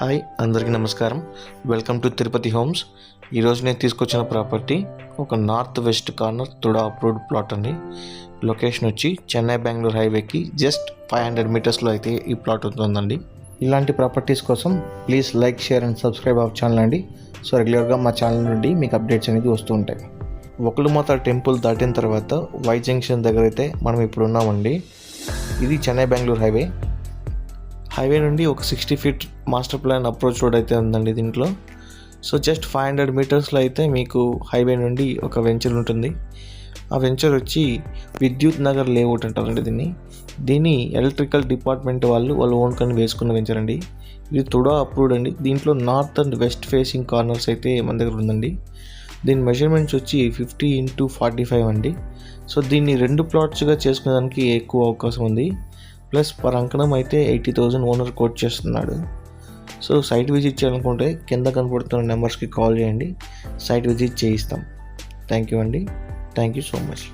Hi అందరికీ నమస్కారం. Welcome to Tirupati homes. ఈరోజు నేను తీసుకొచ్చిన ప్రాపర్టీ ఒక north west corner TUDA approved plot అండి. లొకేషన్ వచ్చి చెన్నై బెంగళూరు హైవేకి జస్ట్ 500 మీటర్స్లో అయితే ఈ ప్లాట్ ఉంటుందండి. ఇలాంటి ప్రాపర్టీస్ కోసం please like, share and subscribe our channel అండి. సో రెగ్యులర్గా మా ఛానల్ నుండి మీకు అప్డేట్స్ అనేది వస్తూ ఉంటాయి. ఒకళ్ళమాత టెంపుల్ దాటిన తర్వాత వై జంక్షన్ దగ్గర అయితే మనం ఇప్పుడు ఉన్నామండి. ఇది చెన్నై బెంగళూరు హైవే నుండి ఒక 60 feet master plan approach road అయితే ఉందండి దీంట్లో. సో జస్ట్ 500 మీటర్స్లో అయితే మీకు హైవే నుండి ఒక వెంచర్ ఉంటుంది. ఆ వెంచర్ వచ్చి విద్యుత్ నగర్ లేఅవుట్ అంటారండి దీన్ని ఎలక్ట్రికల్ డిపార్ట్మెంట్ వాళ్ళు ఓన్ కొని వేసుకున్న వెంచర్ అండి. ఇది తుడా అప్రూవ్డ్ అండి. దీంట్లో north and west facing corners అయితే మన దగ్గర ఉందండి. దీని మెజర్మెంట్స్ వచ్చి 50x45 అండి. సో దీన్ని 2 ప్లాట్స్గా చేసుకునేదానికి ఎక్కువ అవకాశం ఉంది. ప్లస్ పర్ అంకణం అయితే 80,000 ఓనర్ కోట్ చేస్తున్నాడు. సో సైట్ విజిట్ చేయాలనుకుంటే కింద కనపడుతున్న నెంబర్స్కి కాల్ చేయండి, సైట్ విజిట్ చేయిస్తాం. థ్యాంక్ యూ అండి. Thank you so much.